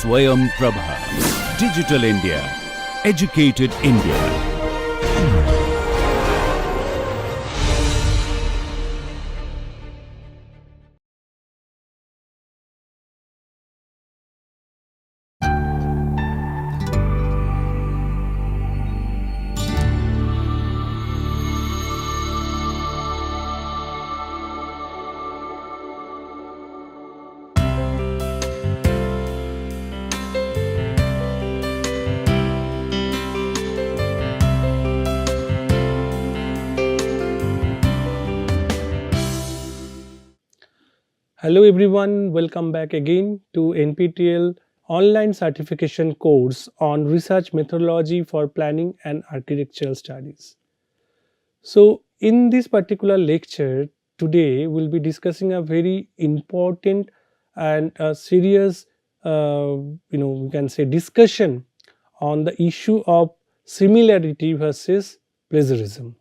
Swayam Prabha. Digital India. Educated India. Hello everyone, welcome back again to NPTEL online certification course on research methodology for planning and architectural studies. So in this particular lecture today we'll be discussing a very important and a serious we can say discussion on the issue of similarity versus plagiarism.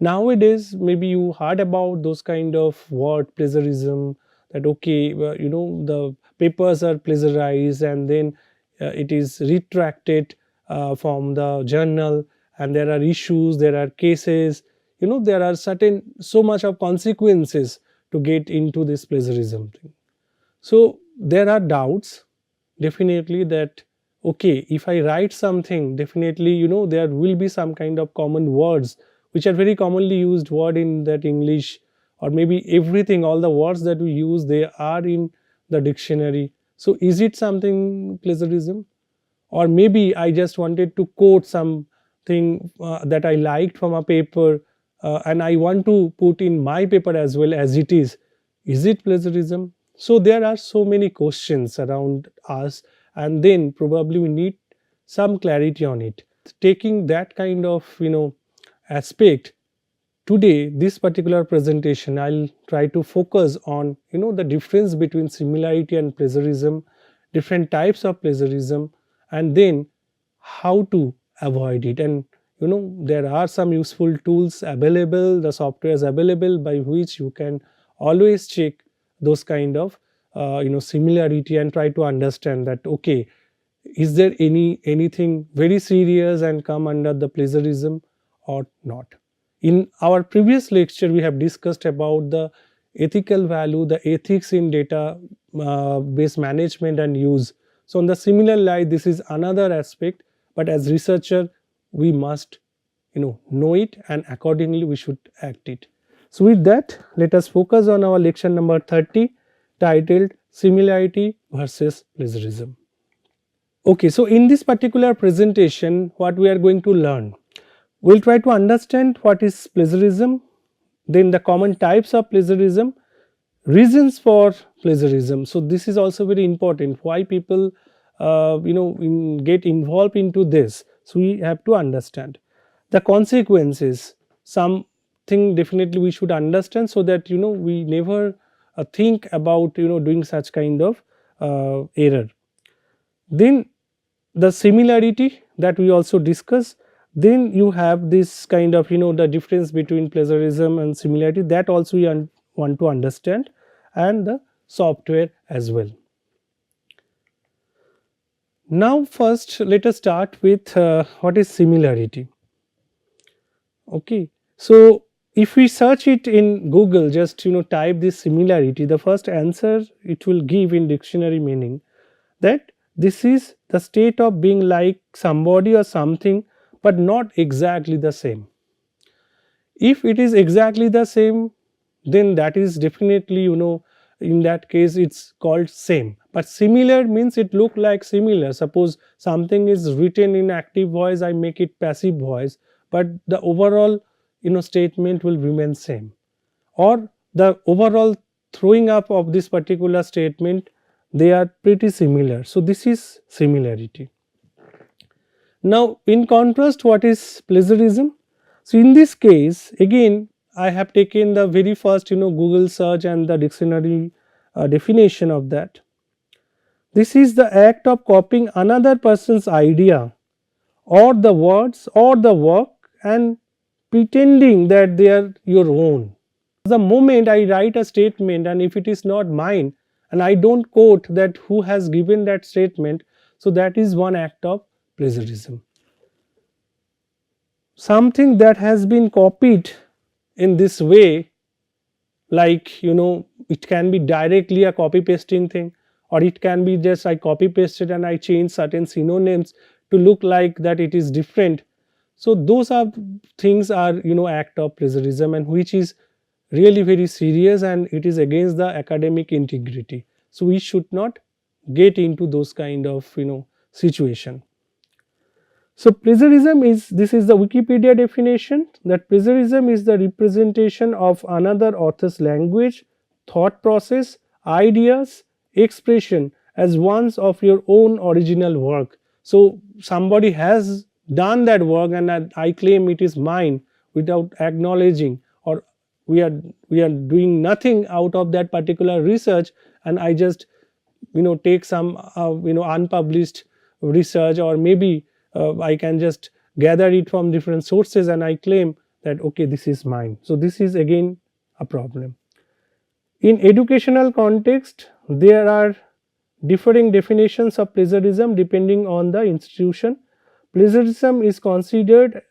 Nowadays maybe you heard about those kind of word plagiarism, that okay the papers are plagiarized and then it is retracted from the journal, and there are issues, there are cases, there are certain so much of consequences to get into this plagiarism thing. So there are doubts definitely that okay, if I write something, definitely there will be some kind of common words which are very commonly used word in that English, or maybe everything, all the words that we use, they are in the dictionary. So is it something plagiarism? Or maybe I just wanted to quote something that I liked from a paper, and I want to put in my paper as well as it is it plagiarism? So there are so many questions around us, and then probably we need some clarity on it. Taking that kind of aspect, today this particular presentation I'll try to focus on the difference between similarity and plagiarism, different types of plagiarism, and then how to avoid it. And there are some useful tools available, the software is available by which you can always check those kind of similarity and try to understand that okay, is there anything very serious and come under the plagiarism or not. In our previous lecture we have discussed about the ethical value, the ethics in data base management and use. So on the similar line, this is another aspect, but as researcher we must know it, and accordingly we should act it. So with that, let us focus on our lecture number 30, titled Similarity versus Plagiarism. Okay, so in this particular presentation what we are going to learn, we'll try to understand what is plagiarism, then the common types of plagiarism, reasons for plagiarism. So this is also very important, why people get involved into this. So we have to understand the consequences, something definitely we should understand, so that we never think about doing such kind of error. Then the similarity that we also discuss. Then you have this kind of the difference between plagiarism and similarity, that also we want to understand, and the software as well. Now first let us start with what is similarity. Okay, so if we search it in Google, just type this similarity, the first answer it will give in dictionary meaning that this is the state of being like somebody or something but not exactly the same. If it is exactly the same, then that is definitely in that case it's called same. But similar means it look like similar. Suppose something is written in active voice, I make it passive voice, but the overall statement will remain same, or the overall throwing up of this particular statement, they are pretty similar. So this is similarity. Now in contrast, what is plagiarism? So in this case again I have taken the very first Google search and the dictionary definition of that. This is the act of copying another person's idea or the words or the work and pretending that they are your own. The moment I write a statement and if it is not mine and I don't quote that who has given that statement, So that is one act of plagiarism. Something that has been copied in this way, like it can be directly a copy pasting thing, or it can be just I copy pasted and I change certain synonyms to look like that it is different. So those are things are act of plagiarism, and which is really very serious, and it is against the academic integrity. So we should not get into those kind of situation. So plagiarism is, this is the Wikipedia definition, that plagiarism is the representation of another author's language, thought process, ideas, expression as ones of your own original work. So somebody has done that work and I claim it is mine without acknowledging, or we are doing nothing out of that particular research, and I just take some unpublished research, or maybe I can just gather it from different sources and I claim that okay, this is mine. So this is again a problem. In educational context, there are differing definitions of plagiarism depending on the institution. Plagiarism is considered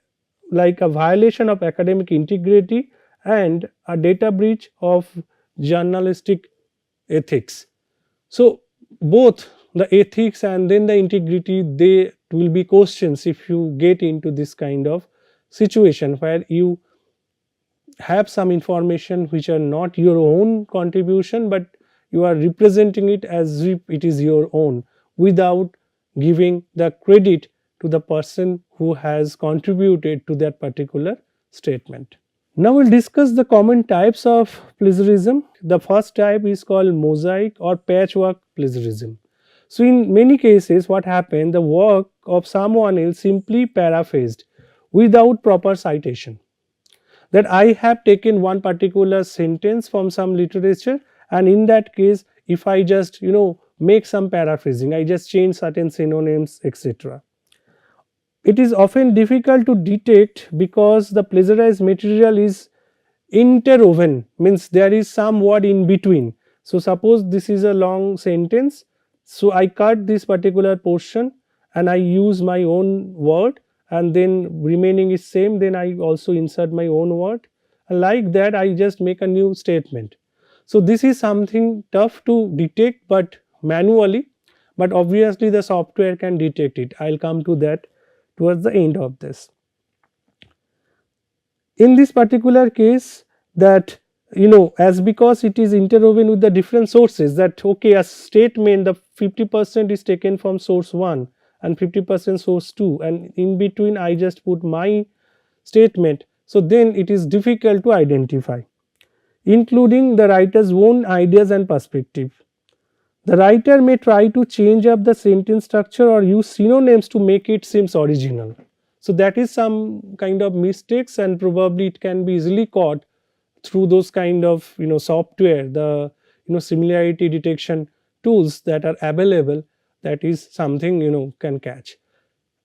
like a violation of academic integrity and a data breach of journalistic ethics. So both the ethics and then the integrity, they will be questions if you get into this kind of situation where you have some information which are not your own contribution, but you are representing it as if it is your own without giving the credit to the person who has contributed to that particular statement. Now we will discuss the common types of plagiarism. The first type is called mosaic or patchwork plagiarism. So in many cases what happened, the work of someone else simply paraphrased without proper citation. That I have taken one particular sentence from some literature, and in that case if I just make some paraphrasing, I just change certain synonyms, etc. It is often difficult to detect because the plagiarized material is interwoven, means there is some word in between. So suppose this is a long sentence, so I cut this particular portion and I use my own word, and then remaining is same, then I also insert my own word, and like that I just make a new statement. So this is something tough to detect but manually, but obviously the software can detect it. I will come to that towards the end of this. In this particular case, that as because it is interwoven with the different sources, that okay, a statement the 50% is taken from source 1 and 50% source 2, and in between I just put my statement. So then it is difficult to identify, including the writer's own ideas and perspective. The writer may try to change up the sentence structure or use synonyms to make it seems original. So that is some kind of mistakes, and probably it can be easily caught through those kind of software, the similarity detection tools that are available. That is something can catch.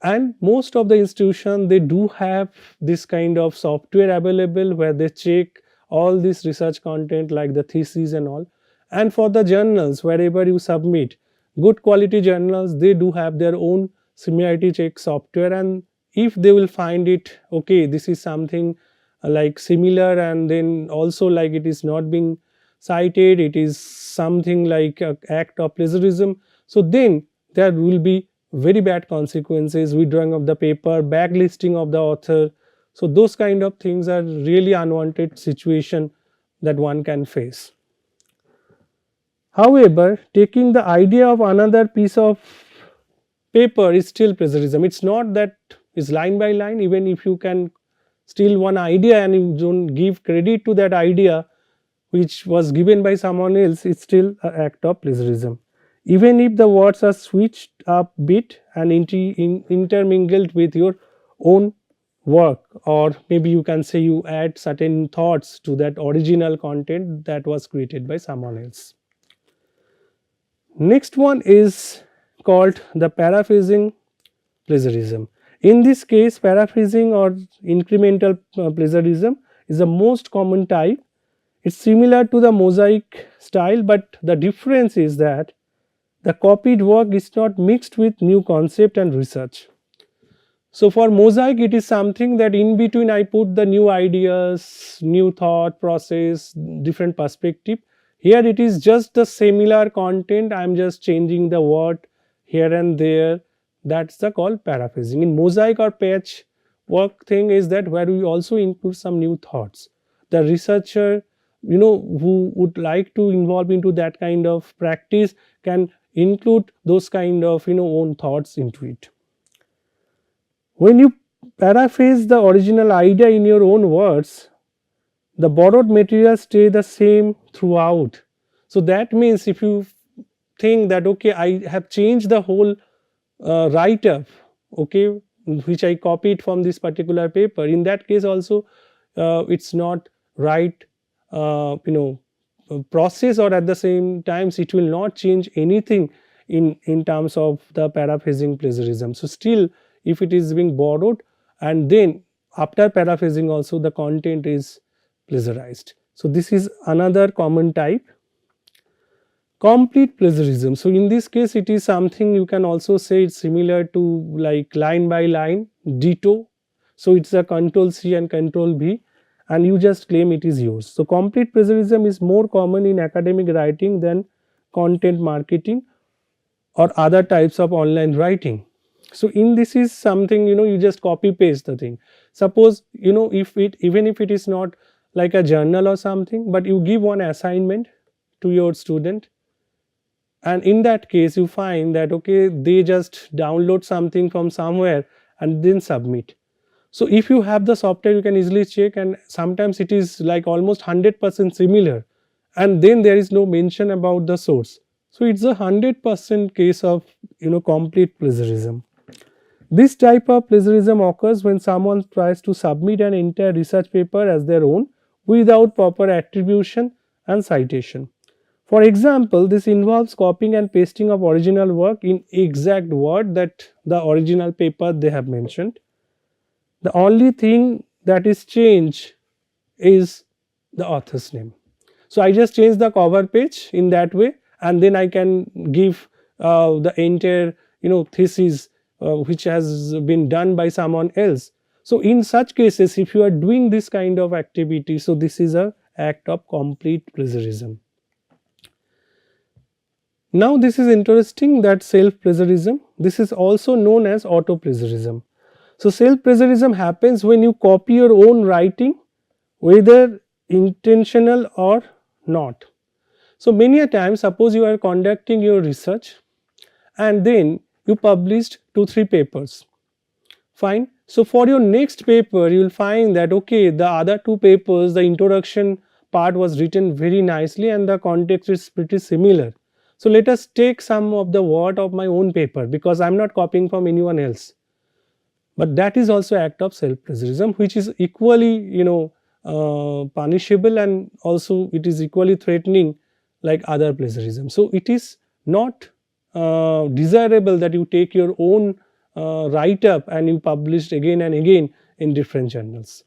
And most of the institutions, they do have this kind of software available where they check all this research content like the thesis and all. And for the journals, wherever you submit good quality journals, they do have their own similarity check software, and if they will find it okay, this is something like similar, and then also like it is not being cited, it is something like a act of plagiarism, so then there will be very bad consequences, withdrawing of the paper, blacklisting of the author. So those kind of things are really unwanted situation that one can face. However, taking the idea of another piece of paper is still plagiarism. It's not that it's line by line. Even if you can steal one idea and you don't give credit to that idea which was given by someone else, it's still an act of plagiarism. Even if the words are switched up bit and intermingled with your own work, or maybe you can say you add certain thoughts to that original content that was created by someone else. Next one is called the paraphrasing plagiarism. In this case, paraphrasing or incremental plagiarism is the most common type. It's similar to the mosaic style, but the difference is that The copied work is not mixed with new concept and research. So for mosaic, it is something that in between I put the new ideas, new thought process, different perspective. Here it is just the similar content. I am just changing the word here and there. That's the called paraphrasing. In mosaic or patch work thing is that where we also include some new thoughts. The researcher, who would like to involve into that kind of practice can include those kind of own thoughts into it. When you paraphrase the original idea in your own words, the borrowed material stay the same throughout. So that means if you think that okay, I have changed the whole write up, okay, which I copied from this particular paper, in that case also it's not right, process, or at the same times it will not change anything in terms of the paraphrasing plagiarism. So still, if it is being borrowed and then after paraphrasing also the content is plagiarized. So this is another common type. Complete plagiarism. So in this case it is something you can also say it's similar to like line by line ditto. So it's a control C and control V and you just claim it is yours. So complete plagiarism is more common in academic writing than content marketing or other types of online writing. So in this is something you just copy paste the thing. Suppose if it, even if it is not like a journal or something, but you give one assignment to your student, and in that case you find that okay, they just download something from somewhere and then submit. So if you have the software you can easily check, and sometimes it is like almost 100% similar, and then there is no mention about the source. So it's a 100% case of complete plagiarism. This type of plagiarism occurs when someone tries to submit an entire research paper as their own without proper attribution and citation. For example, this involves copying and pasting of original work in exact word that the original paper they have mentioned. The only thing that is changed is the author's name. So I just change the cover page in that way, and then I can give the entire thesis which has been done by someone else. So in such cases, if you are doing this kind of activity, so this is a act of complete plagiarism. Now this is interesting, that self plagiarism, this is also known as auto plagiarism. So self plagiarism happens when you copy your own writing, whether intentional or not. So many a time, suppose you are conducting your research and then you published 2-3 papers, fine. So for your next paper you will find that okay, the other 2 papers, the introduction part was written very nicely and the context is pretty similar. So let us take some of the word of my own paper, because I am not copying from anyone else. But that is also act of self plagiarism, which is equally punishable, and also it is equally threatening like other plagiarism. So it is not desirable that you take your own write up and you publish again and again in different journals.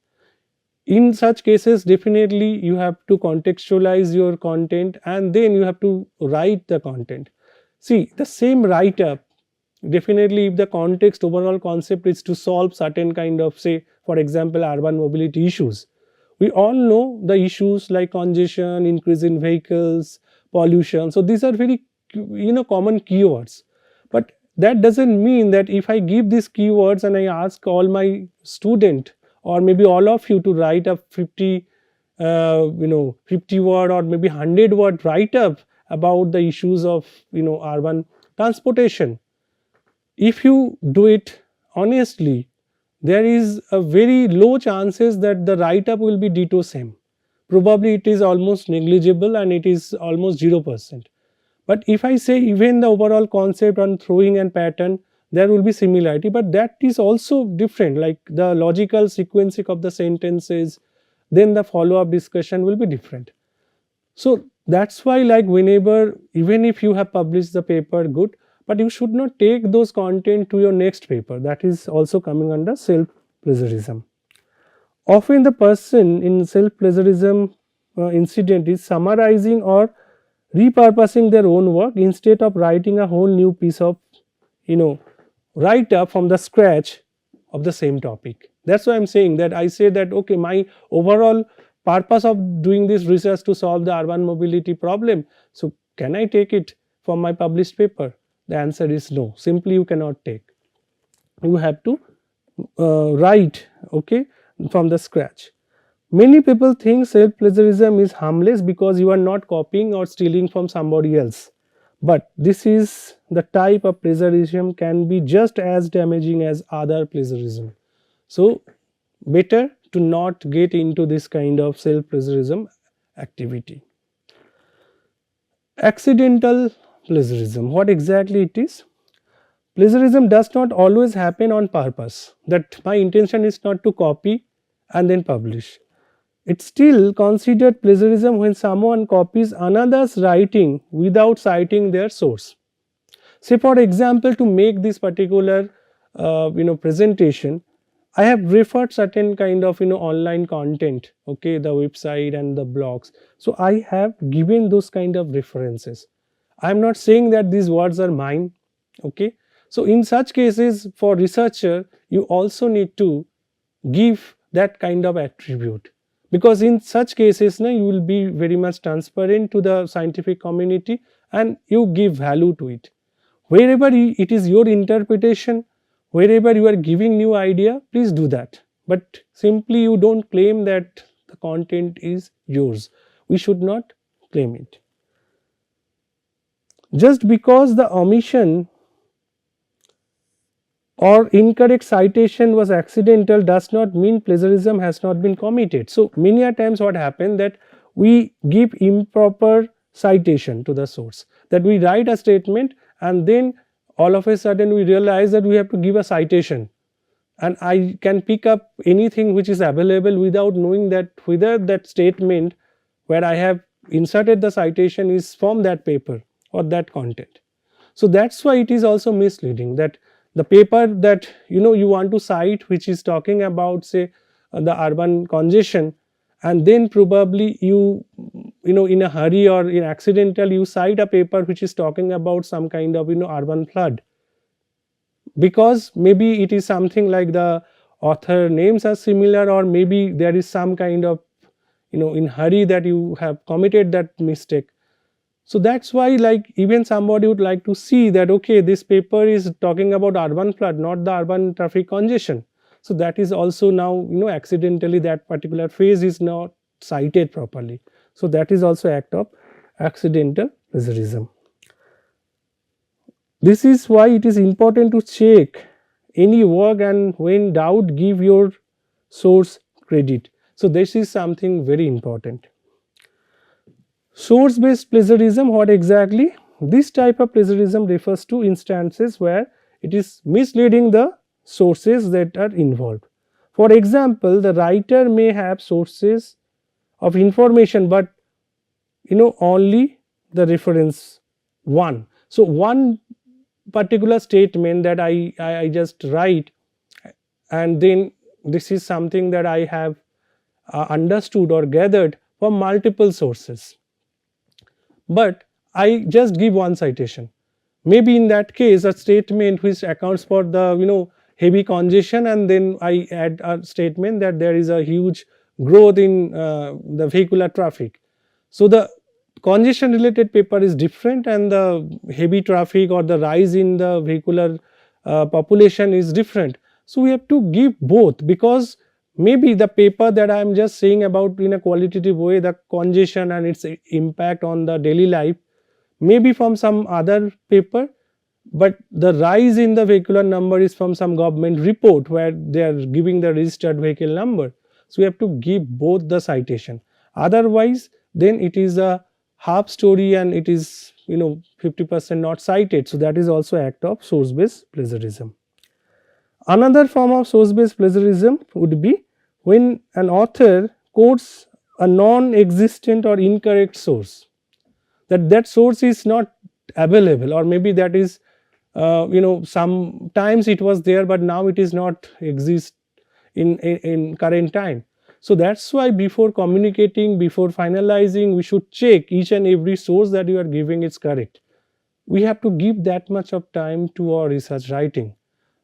In such cases, definitely you have to contextualize your content and then you have to write the content. See, the same write up, definitely if the context, overall concept is to solve certain kind of, say for example, urban mobility issues. We all know the issues like congestion, increase in vehicles, pollution. So these are very common keywords. But that doesn't mean that if I give these keywords and I ask all my student or maybe all of you to write a 50 word or maybe 100-word write up about the issues of urban transportation. If you do it honestly, there is a very low chances that the write up will be ditto same. Probably it is almost negligible and it is almost 0%. But if I say even the overall concept on throwing and pattern, there will be similarity, but that is also different, like the logical sequencing of the sentences, then the follow up discussion will be different. So that's why, like whenever, even if you have published the paper, good, but you should not take those content to your next paper. That is also coming under self plagiarism. Often the person in self plagiarism incident is summarizing or repurposing their own work instead of writing a whole new piece of, you know, write up from the scratch of the same topic. That's why I'm saying that I say that okay, my overall purpose of doing this research to solve the urban mobility problem. So can I take it from my published paper? The answer is no. Simply you cannot take. You have to write, okay, from the scratch. Many people think self plagiarism is harmless because you are not copying or stealing from somebody else. But this is the type of plagiarism can be just as damaging as other plagiarism. So better to not get into this kind of self plagiarism activity. Accidental plagiarism, what exactly it is? Plagiarism does not always happen on purpose, that my intention is not to copy and then publish. It's still considered plagiarism when someone copies another's writing without citing their source. Say for example, to make this particular presentation, I have referred certain kind of online content, okay, the website and the blogs. So I have given those kind of references. I am not saying that these words are mine, okay. So in such cases, for researcher, you also need to give that kind of attribute, because in such cases you will be very much transparent to the scientific community and you give value to it. Wherever it is your interpretation, wherever you are giving new idea, please do that, but simply you don't claim that the content is yours. We should not claim it. Just because the omission or incorrect citation was accidental does not mean plagiarism has not been committed. So many a times what happens that we give improper citation to the source, that we write a statement and then all of a sudden we realize that we have to give a citation, and I can pick up anything which is available without knowing that whether that statement where I have inserted the citation is from that paper or that content. So that's why it is also misleading, that the paper that you want to cite, which is talking about say the urban congestion, and then probably you in a hurry or in accidental you cite a paper which is talking about some kind of urban flood, because maybe it is something like the author names are similar, or maybe there is some kind of in hurry that you have committed that mistake. So that's why, like, even somebody would like to see that okay, this paper is talking about urban flood, not the urban traffic congestion. So that is also now accidentally that particular phrase is not cited properly. So that is also act of accidental plagiarism. This is why it is important to check any work, and when doubt, give your source credit. So this is something very important. Source based plagiarism, what exactly? This type of plagiarism refers to instances where it is misleading the sources that are involved. For example, the writer may have sources of information, but only the reference one. So one particular statement that I just write, and then this is something that I have understood or gathered from multiple sources, but I just give one citation. Maybe in that case a statement which accounts for the heavy congestion, and then I add a statement that there is a huge growth in the vehicular traffic. So the congestion related paper is different and the heavy traffic or the rise in the vehicular population is different. So we have to give both, because maybe the paper that I am just saying about in a qualitative way, the congestion and its impact on the daily life, may be from some other paper, but the rise in the vehicular number is from some government report where they are giving the registered vehicle number. So we have to give both the citation, otherwise then it is a half story and it is 50% not cited. So that is also act of source based plagiarism. Another form of source based plagiarism would be when an author quotes a non-existent or incorrect source, that source is not available, or maybe that is sometimes it was there but now it is not exist in current time. So that's why before communicating, before finalizing, we should check each and every source that you are giving is correct. We have to give that much of time to our research writing,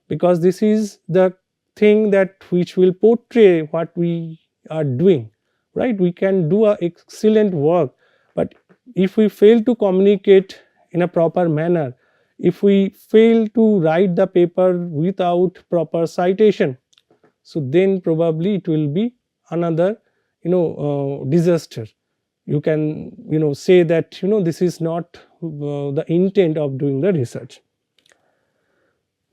because this is the thing that which will portray what we are doing, right? We can do a excellent work, but if we fail to communicate in a proper manner, if we fail to write the paper without proper citation, so then probably it will be another disaster. You can say that this is not the intent of doing the research.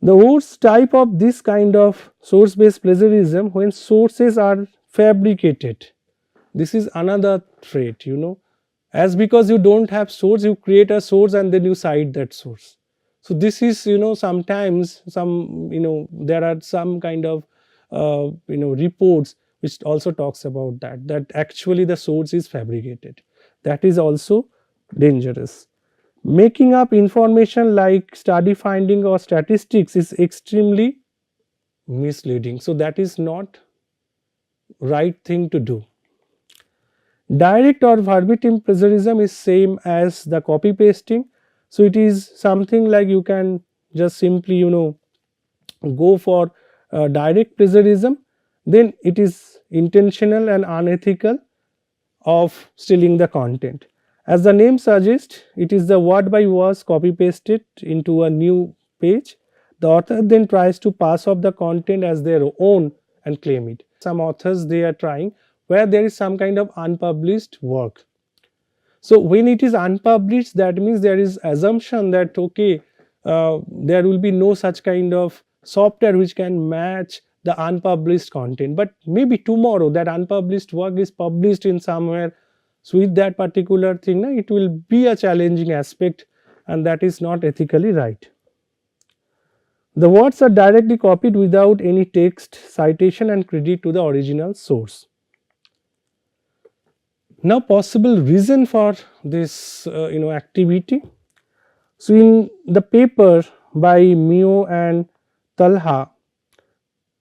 The worst type of this kind of source based plagiarism, when sources are fabricated. This is another trait, as because you don't have source, you create a source and then you cite that source. So this is sometimes there are some kind of reports which also talks about that actually the source is fabricated. That is also dangerous. Making up information like study finding or statistics is extremely misleading. So that is not right thing to do. Direct or verbatim plagiarism is same as the copy pasting. So it is something like you can just simply go for direct plagiarism, then it is intentional and unethical of stealing the content. As the name suggests, it is the word by word copy pasted into a new page. The author then tries to pass off the content as their own and claim it. Some authors, they are trying where there is some kind of unpublished work. So when it is unpublished, that means there is assumption that okay, there will be no such kind of software which can match the unpublished content, but maybe tomorrow that unpublished work is published in somewhere. So with that particular thing, it will be a challenging aspect, and that is not ethically right. The words are directly copied without any text, citation and credit to the original source. Now possible reason for this activity. So in the paper by Mio and Talha,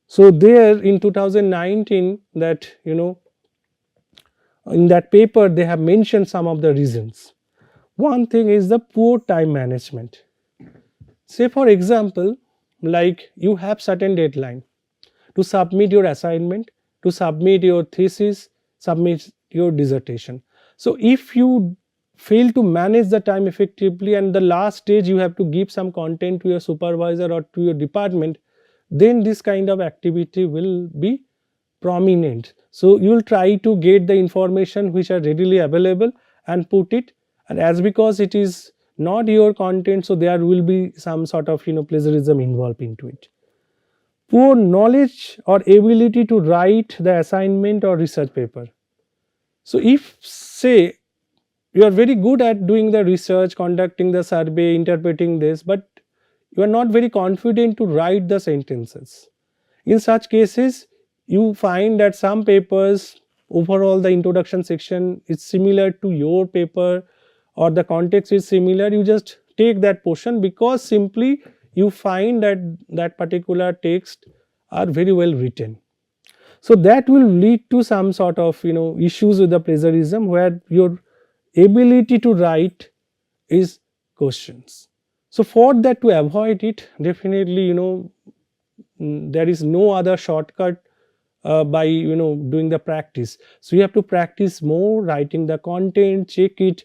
so there in 2019 that in that paper they have mentioned some of the reasons. One thing is the poor time management. Say for example, like you have certain deadline to submit your assignment, to submit your thesis, submit your dissertation. So if you fail to manage the time effectively and the last stage you have to give some content to your supervisor or to your department, then this kind of activity will be prominent. So you will try to get the information which are readily available and put it, and as because it is not your content, so there will be some sort of plagiarism involved into it. Poor knowledge or ability to write the assignment or research paper. So if say you are very good at doing the research, conducting the survey, interpreting this, but you are not very confident to write the sentences. In such cases, you find that some papers overall the introduction section is similar to your paper or the context is similar, you just take that portion because simply you find that that particular text are very well written. So that will lead to some sort of issues with the plagiarism where your ability to write is questions. So for that, to avoid it, definitely there is no other shortcut by doing the practice. So you have to practice more writing the content, check it,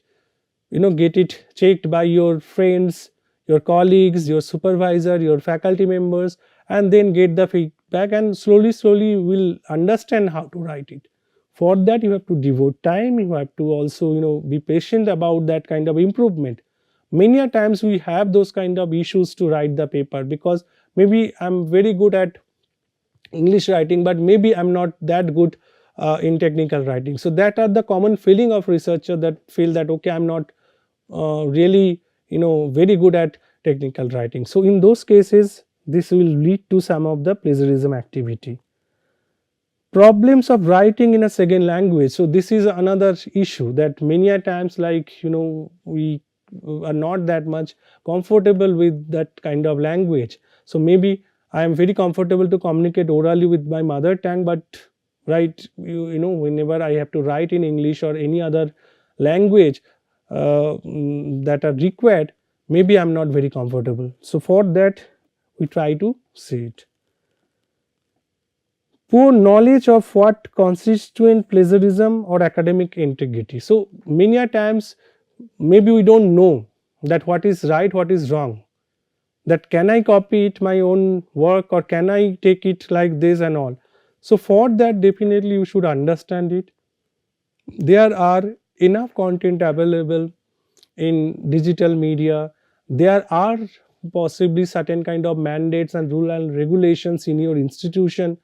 get it checked by your friends, your colleagues, your supervisor, your faculty members, and then get the feedback, and slowly you will understand how to write it. For that you have to devote time, you have to also be patient about that kind of improvement. Many a times we have those kind of issues to write the paper because maybe I'm very good at English writing, but maybe I'm not that good in technical writing. So that are the common feeling of researcher that feel that okay, I'm not really very good at technical writing. So in those cases this will lead to some of the plagiarism activity. Problems of writing in a second language. So this is another issue that many a times we are not that much comfortable with that kind of language. So maybe I am very comfortable to communicate orally with my mother tongue, but right? Whenever I have to write in English or any other language that are required, maybe I'm not very comfortable. So for that we try to see it. Poor knowledge of what constitutes plagiarism or academic integrity. So many a times maybe we don't know that what is right, what is wrong, that can I copy it my own work or can I take it like this and all. So for that definitely you should understand it. There are enough content available in digital media. There are possibly certain kind of mandates and rule and regulations in your institution,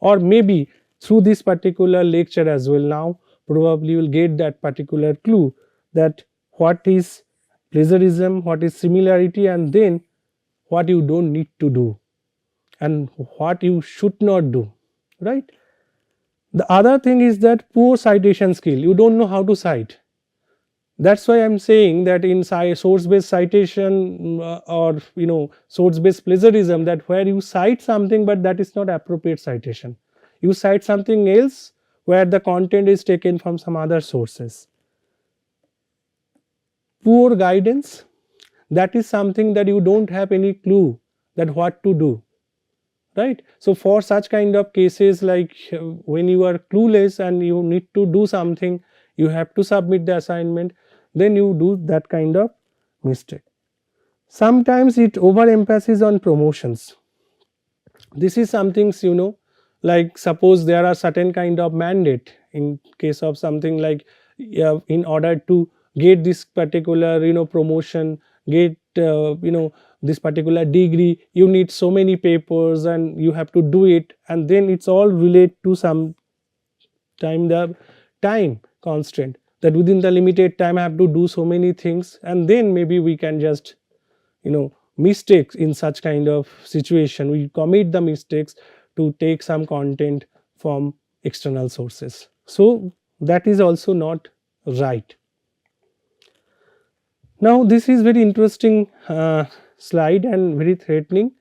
or maybe through this particular lecture as well. Now probably you will get that particular clue that what is plagiarism, what is similarity, and then what you don't need to do and what you should not do, right? The other thing is that poor citation skill. You don't know how to cite. That's why I'm saying that in source based citation or source based plagiarism, that where you cite something but that is not appropriate citation, you cite something else where the content is taken from some other sources. Poor guidance, that is something that you don't have any clue that what to do, right? So for such kind of cases, like when you are clueless and you need to do something, you have to submit the assignment, then you do that kind of mistake. Sometimes it overemphasis on promotions. This is something, like suppose there are certain kind of mandate in case of something like, in order to get this particular promotion, get this particular degree, you need so many papers and you have to do it, and then it's all relate to some the time constraint, that within the limited time I have to do so many things, and then maybe we can just mistakes in such kind of situation, we commit the mistakes to take some content from external sources. So that is also not right. Now this is very interesting slide and very threatening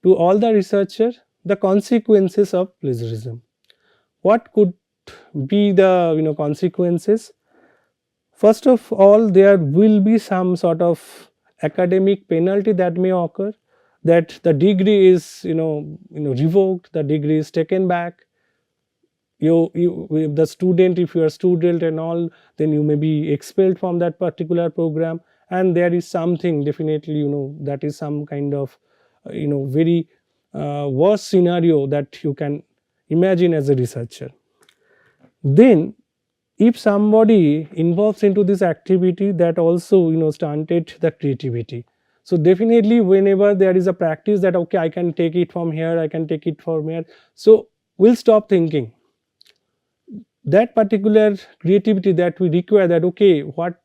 to all the researcher. The consequences of plagiarism. What could be the consequences? First of all, there will be some sort of academic penalty that may occur, that the degree is revoked, the degree is taken back. The student, if you are a student and all, then you may be expelled from that particular program, and there is something definitely that is some kind of very worst scenario that you can imagine as a researcher. Then if somebody involves into this activity, that also stunted the creativity. So definitely whenever there is a practice that okay, I can take it from here, I can take it from here, so we'll stop thinking that particular creativity that we require, that okay, what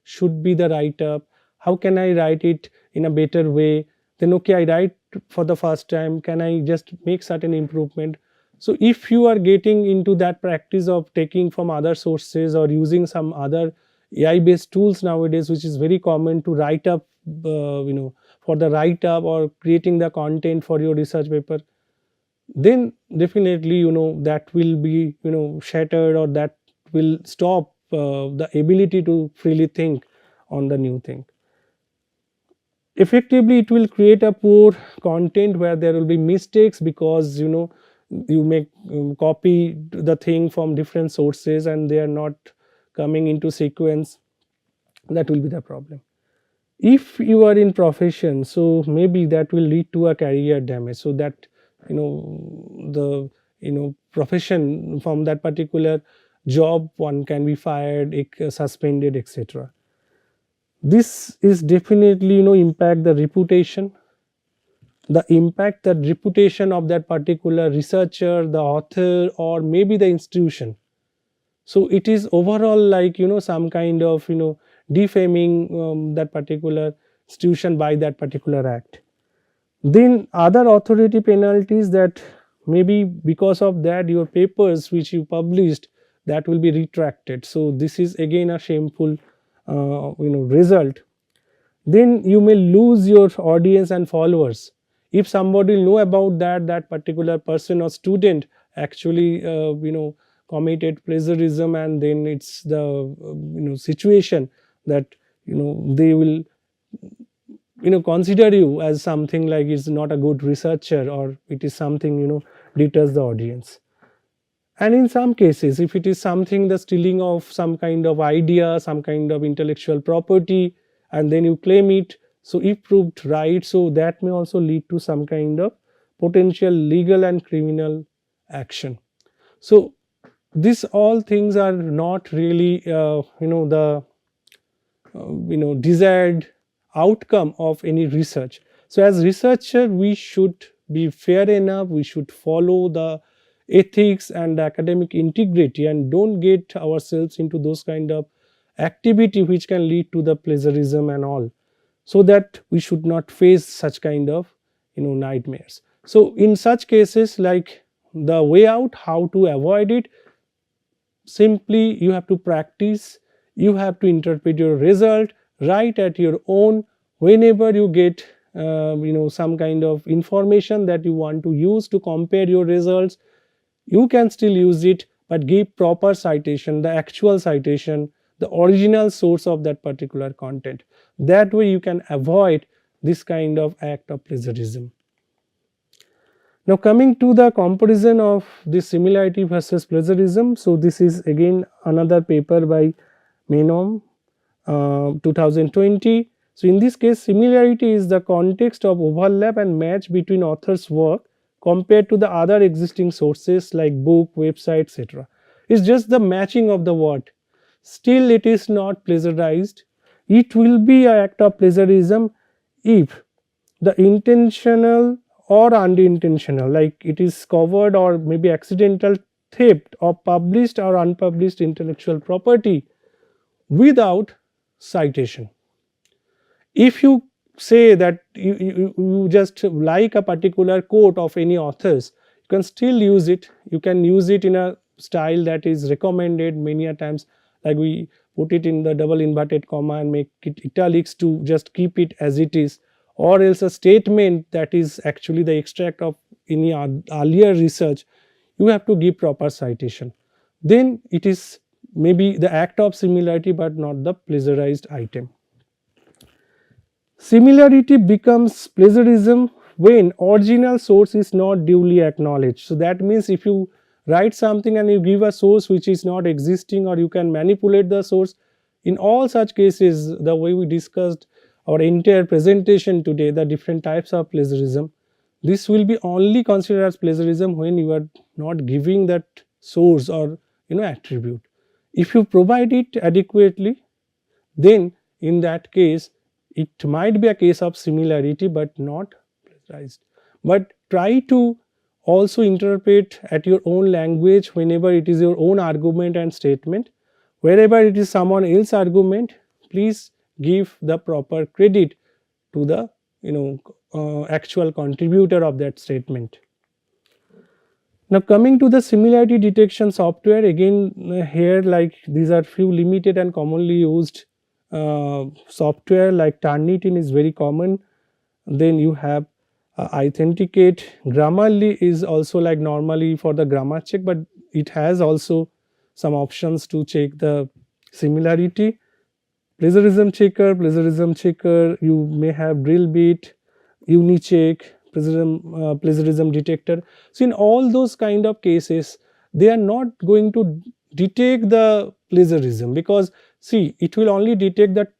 should be the write up, how can I write it in a better way, then okay, I write for the first time, can I just make certain improvement. So if you are getting into that practice of taking from other sources or using some other AI based tools nowadays, which is very common to write up for the write up or creating the content for your research paper, then definitely that will be shattered, or that will stop the ability to freely think on the new thing. Effectively it will create a poor content where there will be mistakes, because you may copy the thing from different sources and they are not coming into sequence. That will be the problem. If you are in profession, so maybe that will lead to a career damage, so that the profession from that particular job, one can be fired, suspended, etc. This is definitely impact the reputation, the impact that reputation of that particular researcher, the author, or maybe the institution. So it is overall like some kind of defaming that particular institution by that particular act. Then other authority penalties, that maybe because of that your papers which you published, that will be retracted. So this is again a shameful result. Then you may lose your audience and followers. If somebody know about that particular person or student actually committed plagiarism, and then it's the situation that they will consider you as something like is not a good researcher, or it is something deters the audience. And in some cases, if it is something the stealing of some kind of idea, some kind of intellectual property, and then you claim it, so if proved right, so that may also lead to some kind of potential legal and criminal action. So these all things are not really the desired outcome of any research. So as researcher, we should be fair enough, we should follow the ethics and academic integrity, and don't get ourselves into those kind of activity which can lead to the plagiarism and all, so that we should not face such kind of nightmares. So in such cases, like, the way out, how to avoid it, simply you have to practice, you have to interpret your result, write at your own. Whenever you get some kind of information that you want to use to compare your results, you can still use it, but give proper citation, the actual citation, the original source of that particular content. That way you can avoid this kind of act of plagiarism. Now coming to the comparison of the similarity versus plagiarism. So this is again another paper by Menom, 2020. So in this case, similarity is the context of overlap and match between author's work compared to the other existing sources like book, website, etc. It's just the matching of the word. Still it is not plagiarized. It will be an act of plagiarism if the intentional or unintentional, like it is covered or maybe accidental theft of published or unpublished intellectual property without citation. If you say that you just like a particular quote of any authors, you can still use it. You can use it in a style that is recommended many a times, like we put it in the double inverted comma and make it italics to just keep it as it is, or else a statement that is actually the extract of any earlier research, you have to give proper citation. Then it is maybe the act of similarity but not the plagiarized item. Similarity becomes plagiarism when original source is not duly acknowledged. So that means if you write something and you give a source which is not existing, or you can manipulate the source, in all such cases, the way we discussed our entire presentation today, the different types of plagiarism, this will be only considered as plagiarism when you are not giving that source or attribute. If you provide it adequately, then in that case it might be a case of similarity but not plagiarized. But try to also interpret at your own language whenever it is your own argument and statement. Wherever it is someone else's argument, please give the proper credit to the actual contributor of that statement. Now coming to the similarity detection software, again here, like, these are few limited and commonly used software, like Turnitin is very common. Then you have Authenticate. Grammarly is also like normally for the grammar check, but it has also some options to check the similarity. Plagiarism checker, you may have Drillbit, Unicheck, plagiarism detector. So in all those kind of cases, they are not going to detect the plagiarism, because see, it will only detect that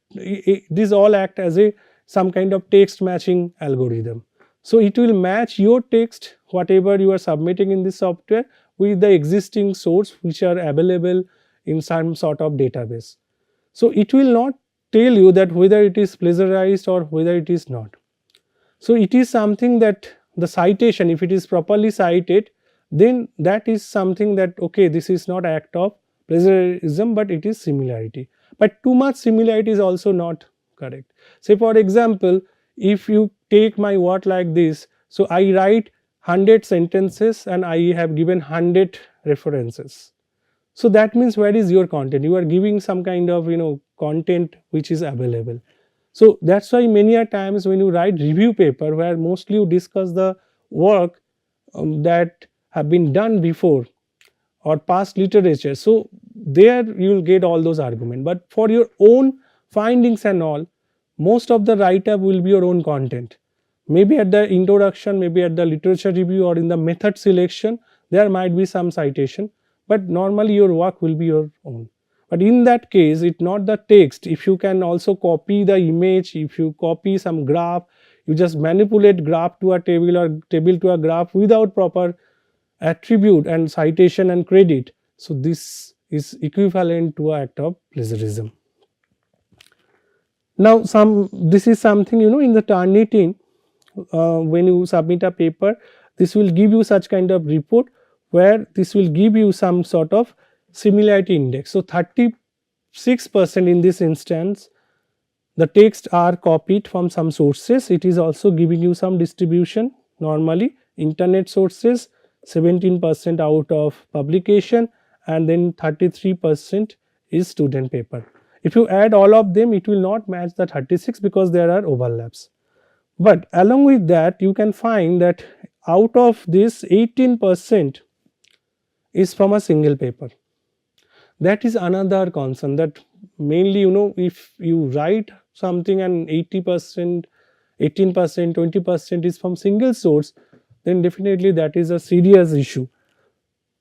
these all act as a some kind of text matching algorithm. So it will match your text, whatever you are submitting in this software, with the existing source which are available in some sort of database. So it will not tell you that whether it is plagiarized or whether it is not. So it is something that the citation, if it is properly cited, then that is something that, okay, this is not act of plagiarism but it is similarity. But too much similarity is also not correct. Say for example, if you take my word like this, so I write 100 sentences and I have given 100 references. So that means where is your content? You are giving some kind of content which is available. So that's why many a times when you write review paper, where mostly you discuss the work that have been done before or past literature. So there you will get all those arguments. But for your own findings and all, most of the write up will be your own content. Maybe at the introduction, maybe at the literature review, or in the method selection, there might be some citation, but normally your work will be your own. But in that case, it's not the text. If you can also copy the image, if you copy some graph, you just manipulate graph to a table or table to a graph without proper attribute and citation and credit. So this is equivalent to an act of plagiarism. Now this is something, in the Turnitin, when you submit a paper, this will give you such kind of report where this will give you some sort of similarity index. So 36% in this instance the text are copied from some sources. It is also giving you some distribution, normally internet sources, 17% out of publication, and then 33% is student paper. If you add all of them, it will not match the 36 because there are overlaps. But along with that, you can find that out of this 18% is from a single paper. That is another concern, that mainly, if you write something and 80%, 18%, 20% is from single source, then definitely that is a serious issue.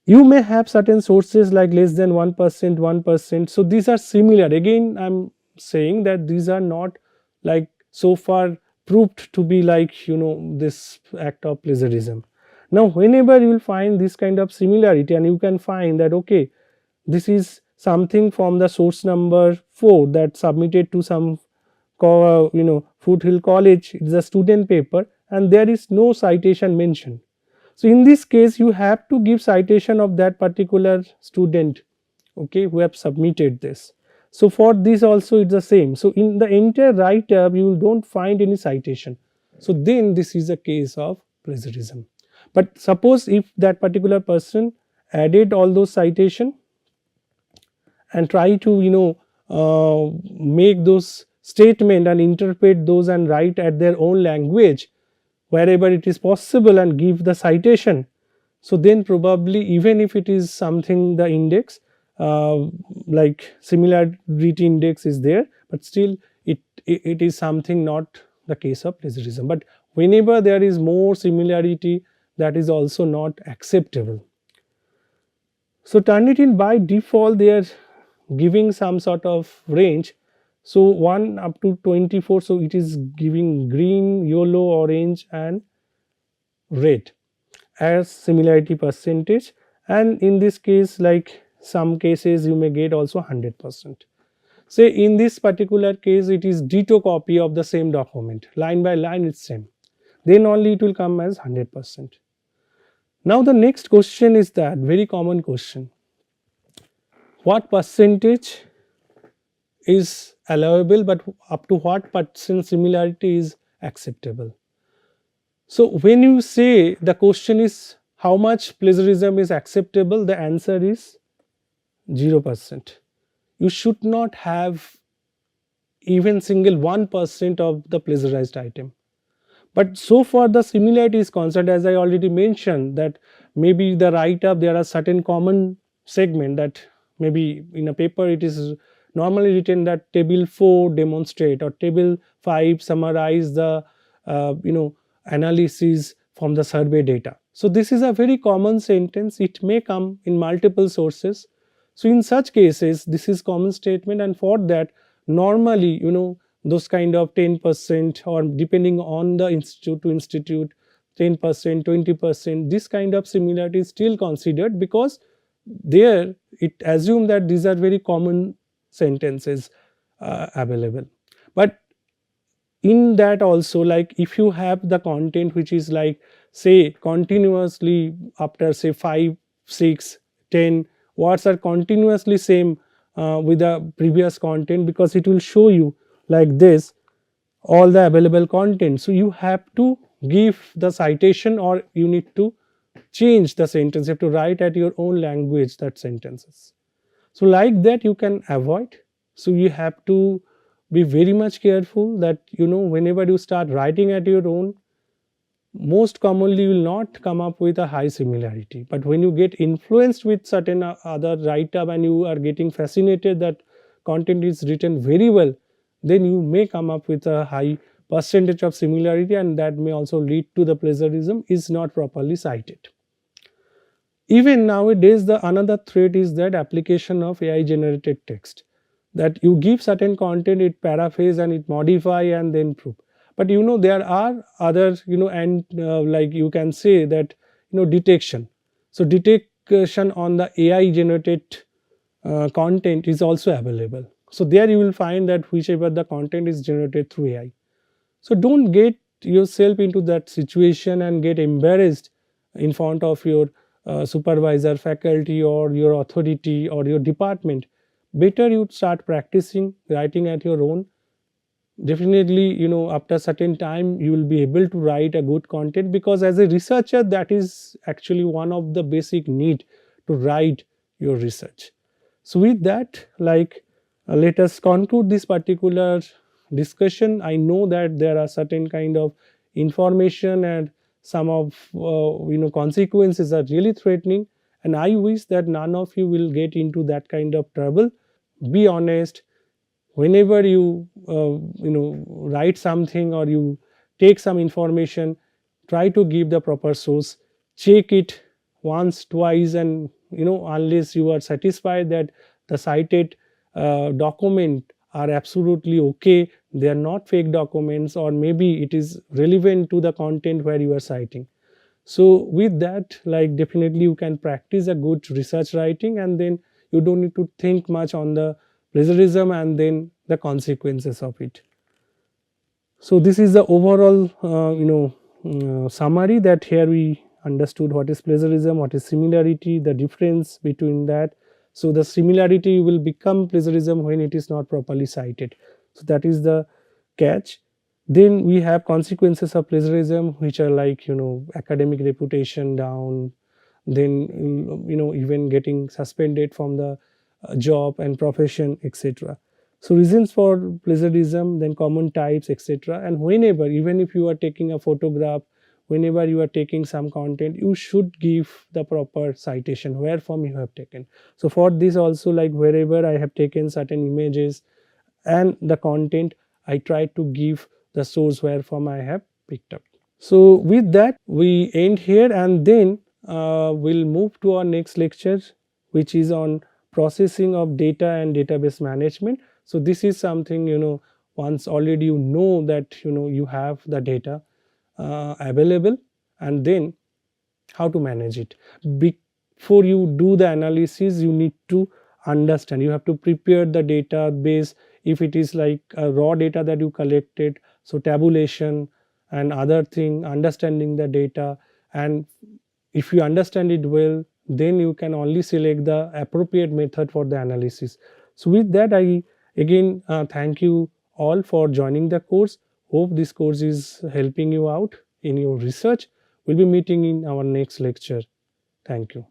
You may have certain sources like less than 1%, 1%. So these are similar. Again, I am saying that these are not like so far proved to be like, this act of plagiarism. Now, whenever you will find this kind of similarity and you can find that, okay, this is something from the source number 4 that submitted to some Foothill College, it is a student paper and there is no citation mentioned. So in this case, you have to give citation of that particular student, okay, who have submitted this. So for this also it's the same. So in the entire write up you don't find any citation. So then this is a case of plagiarism. But suppose if that particular person added all those citation and try to make those statement and interpret those and write at their own language wherever it is possible and give the citation. So then probably even if it is something the index like similarity index is there, but still it is something not the case of plagiarism. But whenever there is more similarity, that is also not acceptable. So Turnitin by default they are giving some sort of range. So 1 up to 24, so it is giving green, yellow, orange and red as similarity percentage, and in this case like some cases you may get also 100%. Say in this particular case it is ditto copy of the same document, line by line it's same, then only it will come as 100%. Now the next question is that very common question, what percentage is allowable, but up to what percent similarity is acceptable? So when you say the question is how much plagiarism is acceptable, the answer is 0%. You should not have even single 1% of the plagiarized item. But so far the similarity is concerned, as I already mentioned, that maybe the write up there are certain common segment that maybe in a paper it is normally written that table 4 demonstrate or table 5 summarize the analysis from the survey data. So this is a very common sentence, it may come in multiple sources. So in such cases this is common statement, and for that normally those kind of 10% or depending on the institute to institute 10%, 20%, this kind of similarity is still considered because there it assumes that these are very common sentences available. But in that also, like if you have the content which is like say continuously after say 5, 6, 10 words are continuously same with the previous content, because it will show you like this all the available content. So you have to give the citation or you need to change the sentence, you have to write at your own language that sentences. So like that you can avoid. So you have to be very much careful that whenever you start writing at your own, most commonly you will not come up with a high similarity, but when you get influenced with certain other write up and you are getting fascinated that content is written very well, then you may come up with a high percentage of similarity, and that may also lead to the plagiarism is not properly cited. Even nowadays, the another threat is that application of AI generated text, that you give certain content, it paraphrase and it modify and then prove. But there are other and like you can say that detection. So detection on the AI generated content is also available. So there you will find that whichever the content is generated through AI. So don't get yourself into that situation and get embarrassed in front of your supervisor, faculty, or your authority or your department. Better you start practicing writing at your own. Definitely, after certain time you will be able to write a good content, because as a researcher that is actually one of the basic need to write your research. So with that, let us conclude this particular discussion. I know that there are certain kind of information and some of consequences are really threatening, and I wish that none of you will get into that kind of trouble. Be honest. Whenever you write something or you take some information, try to give the proper source, check it once twice, and unless you are satisfied that the cited document are absolutely okay, they are not fake documents, or maybe it is relevant to the content where you are citing. So with that, definitely you can practice a good research writing, and then you don't need to think much on the plagiarism and then the consequences of it. So this is the overall summary, that here we understood what is plagiarism, what is similarity, the difference between that. So the similarity will become plagiarism when it is not properly cited. So that is the catch. Then we have consequences of plagiarism, which are academic reputation down, then even getting suspended from the job and profession, etc. So reasons for plagiarism, then common types, etc. And whenever, even if you are taking a photograph, whenever you are taking some content, you should give the proper citation where from you have taken. So for this also, wherever I have taken certain images and the content, I try to give the source where from I have picked up. So with that we end here, and then we'll move to our next lecture, which is on processing of data and database management. So this is something, once already that you have the data available, and then how to manage it. Before you do the analysis, you need to understand, you have to prepare the database. If it is like a raw data that you collected, so tabulation and other thing, understanding the data, and if you understand it well, then you can only select the appropriate method for the analysis. So with that, I again thank you all for joining the course. Hope this course is helping you out in your research. We'll be meeting in our next lecture. Thank you.